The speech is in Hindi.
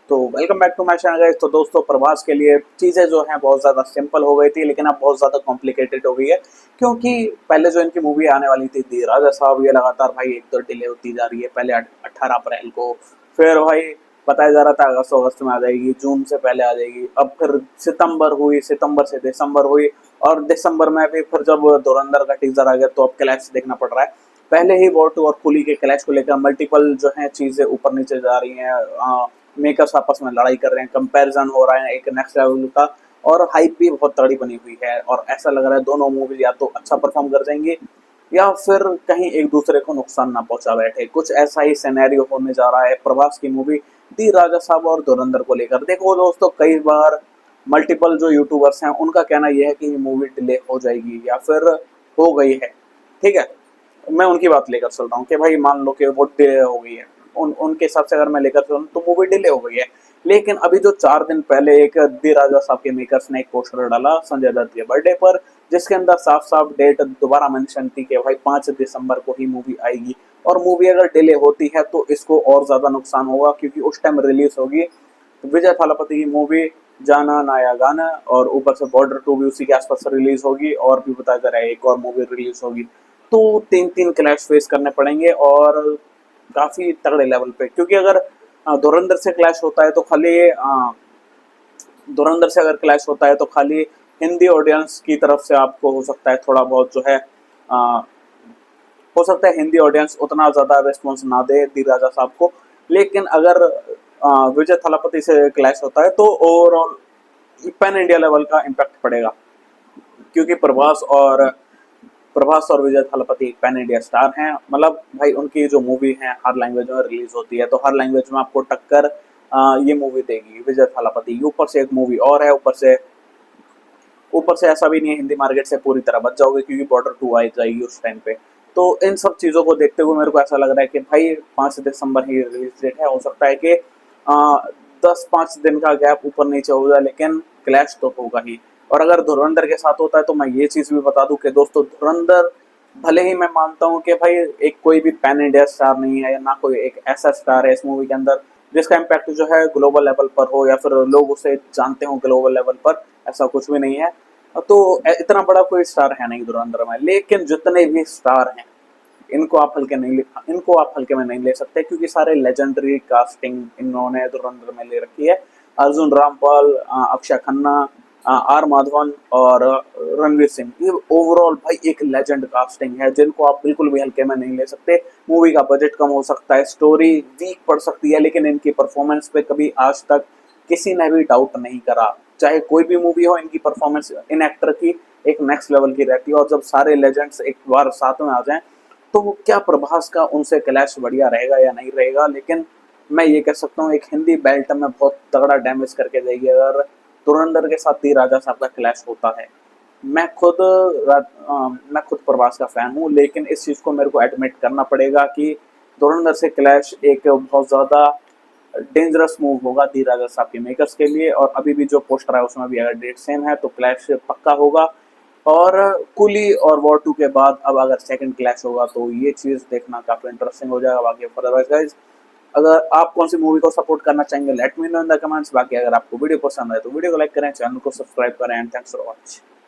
तो welcome back to my channel guys. तो दोस्तों प्रभास के लिए चीज़ें जो हैं बहुत ज़्यादा सिंपल हो गई थी, लेकिन अब बहुत ज़्यादा कॉम्प्लिकेटेड हो गई है। क्योंकि पहले जो इनकी मूवी आने वाली थी दी राजा साहब, ये लगातार भाई एक तो डिले होती जा रही है। पहले 18 अप्रैल को, फिर भाई बताया जा रहा था अगस्त अगस्त में आ जाएगी, जून से पहले आ जाएगी। अब फिर सितंबर हुई, सितंबर से दिसंबर हुई, और दिसंबर में भी फिर जब धुरंधर का टीजर आ गया तो अब क्लैश देखना पड़ रहा है। पहले ही वॉर 2 और कुली के क्लैश को लेकर मल्टीपल जो है चीजें ऊपर नीचे जा रही हैं। मेकर्स आपस में लड़ाई कर रहे हैं, कंपैरिजन हो रहा है एक नेक्स्ट लेवल का, और हाइप भी बहुत तगड़ी बनी हुई है। और ऐसा लग रहा है दोनों मूवी या तो अच्छा परफॉर्म कर जाएंगी या फिर कहीं एक दूसरे को नुकसान ना पहुंचा बैठे। कुछ ऐसा ही सिनेरियो होने जा रहा है प्रभास की मूवी दी राजा साहब और धुरंधर को लेकर। देखो दोस्तों, कई बार मल्टीपल जो यूट्यूबर्स हैं उनका कहना यह है कि ये मूवी डिले हो जाएगी या फिर हो गई है। ठीक है, मैं उनकी बात लेकर चल रहा हूँ कि भाई मान लो कि वो डिले हो गई है, उनके हिसाब से अगर मैं लेकर चलूँ तो मूवी डिले हो गई है। लेकिन अभी जो 4 दिन पहले एक दी राजा साहब के मेकर्स ने एक पोस्टर डाला संजय दत्त के बर्थडे पर, जिसके अंदर साफ साफ डेट दोबारा मेंशन थी कि भाई 5 दिसंबर को ही मूवी आएगी। और मूवी अगर डिले होती है तो इसको और ज्यादा नुकसान होगा, क्योंकि उस टाइम रिलीज होगी विजय थालापति की मूवी जाना नया गाना, और ऊपर से बॉर्डर 2 भी उसी के आसपास रिलीज होगी, और भी बताया जा रहा है एक और मूवी रिलीज होगी। तो तीन तीन क्लैश फेस करने पड़ेंगे, और काफी तगड़े लेवल पे। क्योंकि अगर धुरंधर से क्लैश होता है तो खाली धुरंधर से अगर क्लैश होता है तो खाली हिंदी ऑडियंस की तरफ से आपको हो सकता है थोड़ा बहुत जो है आ, हो सकता है हिंदी ऑडियंस उतना ज्यादा रिस्पॉन्स ना दे दी राजा साहब को। लेकिन अगर विजय थलापति से क्लैश होता है तो ओवरऑल पैन इंडिया लेवल का इम्पैक्ट पड़ेगा। क्योंकि प्रभास और विजय थालापति एक पैन इंडिया स्टार हैं। मतलब भाई उनकी जो मूवी है हर लैंग्वेज में रिलीज होती है, तो हर लैंग्वेज में आपको टक्कर ये मूवी देगी विजय थालापति। ऊपर से एक मूवी और है, ऊपर से ऐसा भी नहीं है हिंदी मार्केट से पूरी तरह बच जाओगे, क्योंकि बॉर्डर 2 आ जाएगी उस टाइम पे। तो इन सब चीज़ों को देखते हुए मेरे को ऐसा लग रहा है कि भाई 5 दिसंबर ही रिलीज डेट है। हो सकता है कि 10-5 दिन का गैप ऊपर नीचे हो जाए, लेकिन क्लैश तो होगा ही। और अगर धुरंधर के साथ होता है तो मैं ये चीज़ भी बता दूं कि दोस्तों धुरंधर, भले ही मैं मानता हूँ कि भाई एक कोई भी पैन इंडिया स्टार नहीं है, या ना कोई एक ऐसा स्टार है इस मूवी के अंदर जिसका इम्पैक्ट जो है ग्लोबल लेवल पर हो, या फिर लोग उसे जानते हो ग्लोबल लेवल पर, ऐसा कुछ भी नहीं है। तो इतना बड़ा कोई स्टार है नहीं धुरंधर में। लेकिन जितने भी स्टार हैं इनको आप हल्के में नहीं ले सकते, क्योंकि सारे लेजेंडरी कास्टिंग इन्होंने धुरंधर में ले रखी है। अर्जुन रामपाल, अक्षय खन्ना, आर माधवन और रणवीर सिंह, ये ओवरऑल भाई एक लेजेंड कास्टिंग है जिनको आप बिल्कुल भी हल्के में नहीं ले सकते। मूवी का बजट कम हो सकता है, स्टोरी वीक पड़ सकती है, लेकिन इनकी परफॉर्मेंस पे कभी आज तक किसी ने भी डाउट नहीं करा। चाहे कोई भी मूवी हो, इनकी परफॉर्मेंस इन एक्टर की एक नेक्स्ट लेवल की रहती है। और जब सारे लेजेंड्स एक बार साथ में आ जाएं तो क्या प्रभास का उनसे क्लैश बढ़िया रहेगा या नहीं रहेगा। लेकिन मैं ये कह सकता हूँ एक हिंदी बेल्ट में बहुत तगड़ा डैमेज करके जाएगी अगर धुरंधर के साथ ही राजा साहब का क्लैश होता है। मैं खुद मैं खुद प्रभास का फैन हूँ, लेकिन इस चीज़ को मेरे को एडमिट करना पड़ेगा कि धुरंधर से क्लैश एक बहुत ज़्यादा डेंजरस मूव होगा दी राजा साहब के मेकर्स के लिए। और अभी भी जो पोस्टर है उसमें भी अगर डेट सेम है तो क्लैश पक्का होगा। और कुली और वॉर 2 के बाद अब अगर सेकंड क्लैश होगा तो ये चीज़ देखना काफ़ी इंटरेस्टिंग हो जाएगा। बाकी फॉर गाइज, अगर आप कौन सी मूवी को सपोर्ट करना चाहेंगे let me know in the comments. बाकी अगर आपको वीडियो पसंद आए तो वीडियो को लाइक करें, चैनल को सब्सक्राइब करें, एंड थैंक्स फॉर वॉचिंग।